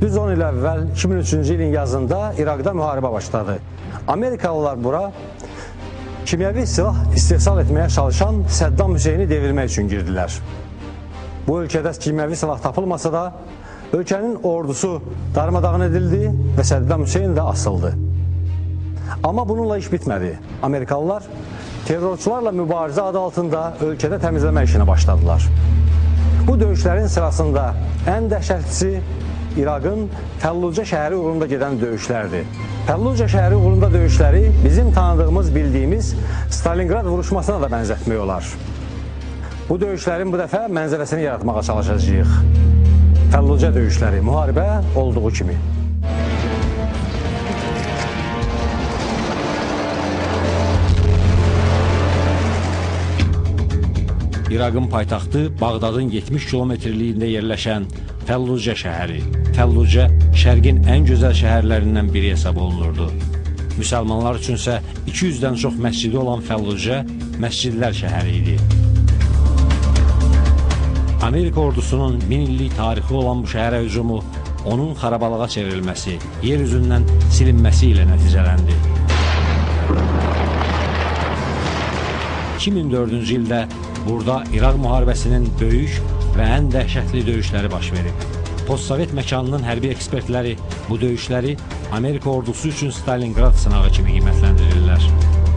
Düz 10 il əvvəl 2003-cü ilin yazında İraqda müharibə başladı. Amerikalılar bura kimyəvi silah istehsal etməyə çalışan Səddam Hüseyni devirmək üçün girdilər. Bu ölkədə kimyəvi silah tapılmasa da ölkənin ordusu darmadağın edildi və Səddam Hüseyn də asıldı. Amma bununla iş bitmədi. Amerikalılar terrorçularla mübarizə adı altında ölkədə təmizləmə işinə başladılar. Bu döyüşlərin sırasında ən dəhşətlisi İraqın Fəllucə şəhəri uğrunda gedən döyüşlərdir. Fəllucə şəhəri uğrunda döyüşləri bizim tanıdığımız, bildiyimiz Stalingrad vuruşmasına da bənzətmək olar. Bu döyüşlərin bu dəfə mənzərəsini yaratmağa çalışacağıq. Fəllucə döyüşləri, müharibə olduğu kimi. İraqın paytaxtı Bağdadın 70 kilometrliyində yerləşən Fəllucə şəhəri. Fəllucə şərqin ən gözəl şəhərlərindən biri hesab olunurdu. Müsəlmanlar üçünsə 200-dən çox məscidi olan Fəllucə məscidlər şəhəri idi. Amerika ordusunun 1000 illik tarixi olan bu şəhərə hücumu onun xarabalığa çevrilməsi, yer üzündən silinməsi ilə nəticələndi. 2004-cü ildə burada İraq müharibəsinin böyük və ən dəhşətli döyüşləri baş verib. Postsovet məkanının hərbi ekspertləri bu döyüşləri Amerika ordusu üçün Stalingrad sınağı kimi qiymətləndirirlər.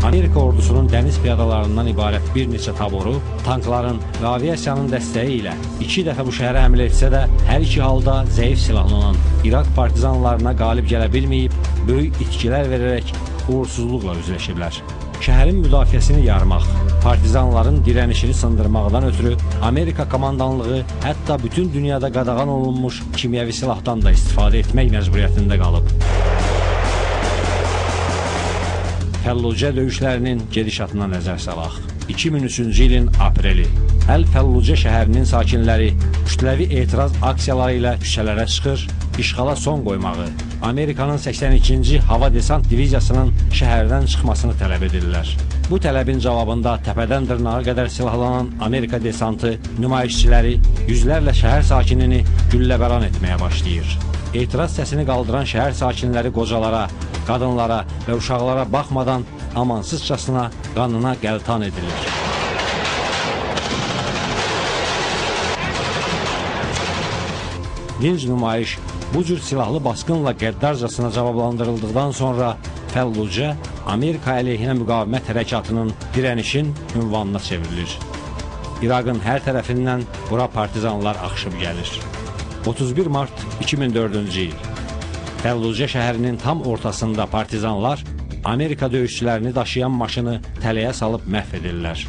Amerika ordusunun dəniz piyadalarından ibarət bir neçə taboru, tankların və aviasiyanın dəstəyi ilə 2 dəfə bu şəhərə həmlə etsə də, hər iki halda zəif silahlanan İraq partizanlarına qalib gələ bilməyib, böyük itkilər verərək uğursuzluqla üzləşiblər. Şəhərin müdafiəsini yarmaq, partizanların dirənişini sındırmaqdan ötürü Amerika komandanlığı hətta bütün dünyada qadağan olunmuş kimyəvi silahdan da istifadə etmək məcburiyyətində qalıb. Fəllucə döyüşlərinin gedişatına nəzər salaq. 2003-cü ilin apreli. Əl-Fəllucə şəhərinin sakinləri kütləvi etiraz aksiyaları ilə küçələrə çıxır, işğala son qoymağı, Amerikanın 82-ci Hava Desant Diviziyasının şəhərdən çıxmasını tələb edirlər. Bu tələbin cavabında təpədən dırnağa qədər silahlanan Amerika desantı nümayişçiləri yüzlərlə şəhər sakinini gülləbəran etməyə başlayır. Etiraz səsini qaldıran şəhər sakinləri qocalara, qadınlara və uşaqlara baxmadan amansızcasına qanına qəltan edilir. Dinc nümayiş bu cür silahlı basqınla qəddarcasına cavablandırıldıqdan sonra Fəllucə Amerika əleyhinə müqavimət hərəkatının dirənişin ünvanına çevrilir. İraqın hər tərəfindən bura partizanlar axışıb gəlir. 31 mart 2004-cü il. Fəllucə şəhərinin tam ortasında partizanlar Amerika döyüşçülərini daşıyan maşını tələyə salıb məhv edirlər.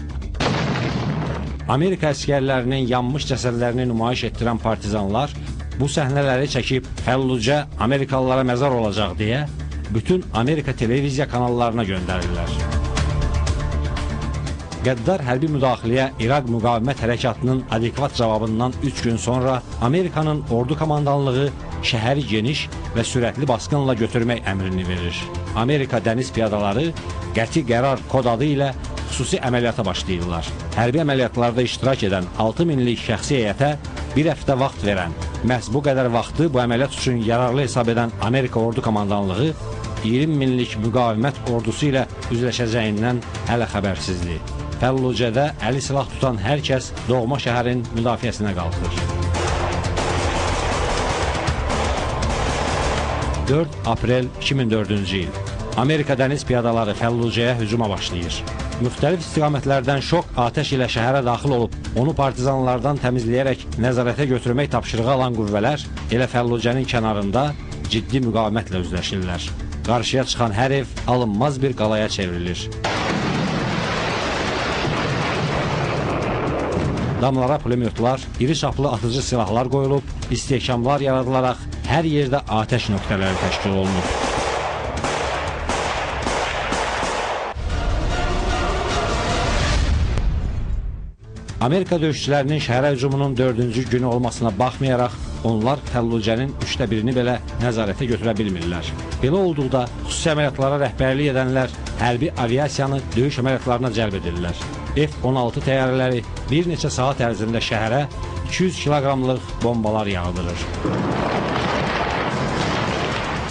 Amerika əskərlərinin yanmış cəsədlərini nümayiş etdirən partizanlar bu səhnələri çəkib Fəllucə Amerikalılara məzar olacaq deyə bütün Amerika televiziya kanallarına göndərirlər. Qəddar hərbi müdaxiləyə İraq müqavimət hərəkatının adekvat cavabından 3 gün sonra Amerikanın ordu komandanlığı şəhəri geniş və sürətli basqınla götürmək əmrini verir. Amerika dəniz piyadaları qəti qərar kod adı ilə xüsusi əməliyyata başlayırlar. Hərbi əməliyyatlarda iştirak edən 6000-lik şəxsi heyətə bir həftə vaxt verən, məhz bu qədər vaxtı bu əməliyyat üçün yararlı hesab edən Amerika ordu komandanlığı 20.000-lik müqavimət ordusu ilə üzləşəcəyindən hələ xəbərsizdir. Fəllucədə əli silah tutan hər kəs doğma şəhərin müdafiəsinə qalxır. 4 aprel 2004-cü il. Amerika dəniz piyadaları Fəllucəyə hücuma başlayır. Müxtəlif istiqamətlərdən şok atəş ilə şəhərə daxil olub, onu partizanlardan təmizləyərək nəzarətə götürmək tapşırığı alan qüvvələr elə Fəllucənin kənarında ciddi müqavimətlə üzləşirlər. Qarşıya çıxan hər ev alınmaz bir qalaya çevrilir. Damlara pulemyotlar, iri çaplı atıcı silahlar qoyulub, istehkamlar yaradılaraq hər yerdə atəş nöqtələri təşkil olunur. Amerika döyüşçülərinin şəhərə hücumunun 4-cü günü olmasına baxmayaraq, onlar Fəllucənin 1/3-ni belə nəzarətə götürə bilmirlər. Belə olduqda xüsusi əməliyyatlara rəhbərlik edənlər hərbi aviasiyanı döyüş əməliyyatlarına cəlb edirlər. F-16 təyyarələri bir neçə saat ərzində şəhərə 200 kiloqramlıq bombalar yağdırır.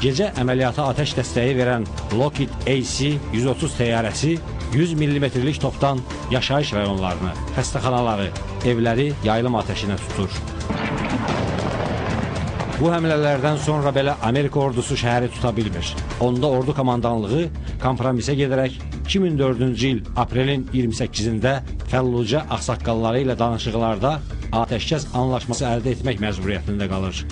Gecə əməliyyata atəş dəstəyi verən Lockheed AC-130 təyyarəsi 100 mm-lik topdan yaşayış rayonlarını, xəstəxanaları, evləri yaylım atəşinə tutur. Bu həmlələrdən sonra belə Amerika ordusu şəhəri tuta bilmir. Onda ordu komandanlığı kompromisə gedərək 2004-cü il aprelin 28-də Fəllucə ağsaqqalları ilə danışıqlarda atəşkəs anlaşması əldə etmək məcburiyyətində qalır.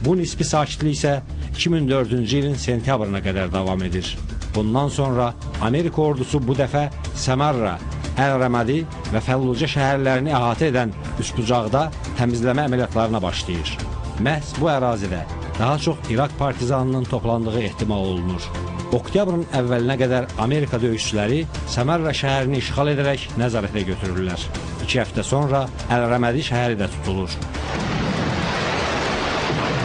Bu nisbi sakitlik isə 2004-cü ilin sentyabrına qədər davam edir. Bundan sonra Amerika ordusu bu dəfə Səmərra, Əl-Rəmədi və Fəllucə şəhərlərini əhatə edən üstbucaqda təmizləmə əməliyyatlarına başlayır. Məhz bu ərazidə daha çox İraq partizanının toplandığı ehtimal olunur. Oktyabrın əvvəlinə qədər Amerika döyüşçüləri Səmərra şəhərini işğal edərək nəzarətə götürürlər. 2 həftə sonra Əl-Rəmədi şəhəri də tutulur.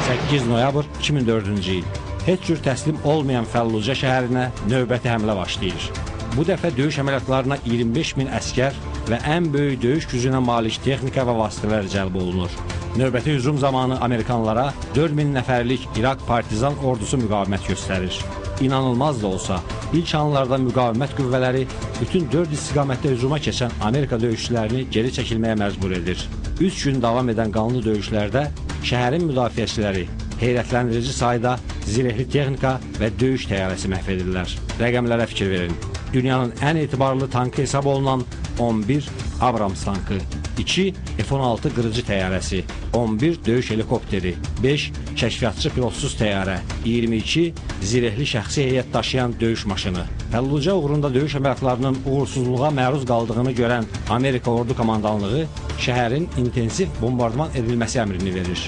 8 noyabr 2004-cü il. Heç cür təslim olmayan Fəllucə şəhərinə növbəti həmlə başlayır. Bu dəfə döyüş əməliyyatlarına 25 min əskər və ən böyük döyüş gücünə malik texnika və vasitələr cəlb olunur. Növbəti hücum zamanı Amerikanlara 4000 nəfərlik İraq partizan ordusu müqavimət göstərir. İnanılmaz da olsa, ilk anlarda müqavimət qüvvələri bütün 4 istiqamətdə hücuma keçən Amerika döyüşçülərini geri çəkilməyə məcbur edir. 3 gün davam edən qanlı döyüşlərdə şəhərin müdafiəçiləri heyrətləndirici sayda zirehli texnika və döyüş təyyarəsi məhv edirlər. Rəqəmlərə fikir verin. Dünyanın ən etibarlı tankı hesab olunan 11 Abrams tankı, 2 F-16 qırıcı təyyarəsi, 11 döyüş helikopteri, 5 kəşfiyyatçı pilotsuz təyyarə, 22 zirehli şəxsi heyət daşıyan döyüş maşını. Fəllucə uğrunda döyüş əməliyyatlarının uğursuzluğa məruz qaldığını görən Amerika ordu komandanlığı şəhərin intensiv bombardman edilməsi əmrini verir.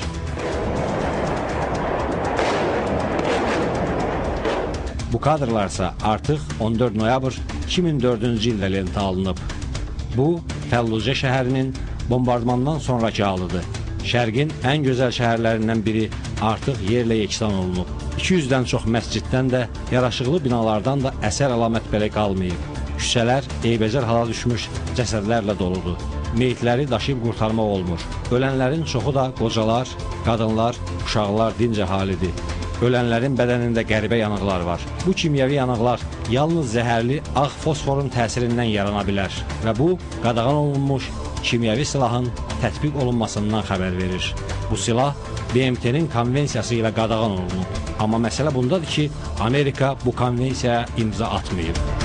Bu kadrlarsa artıq 14 noyabr 2004-cü ildə lentə alınıb. Bu, Fəllucə şəhərinin bombardmandan sonraki halıdır. Şərqin ən gözəl şəhərlərindən biri artıq yerlə yeksan olunub. 200-dən çox məsciddən də, yaraşıqlı binalardan da əsər əlamət belə qalmayıb. Küçələr eybəcər hala düşmüş cəsədlərlə doludur. Meyitləri daşıyıb qurtarmaq olmur. Ölənlərin çoxu da qocalar, qadınlar, uşaqlar, dinc əhalidir. Ölənlərin bədənində qəribə yanıqlar var. Bu kimyəvi yanıqlar yalnız zəhərli ağ fosforun təsirindən yarana bilər və bu, qadağan olunmuş kimyəvi silahın tətbiq olunmasından xəbər verir. Bu silah BMT-nin konvensiyası ilə qadağan olunub. Amma məsələ bundadır ki, Amerika bu konvensiyaya imza atmayıb.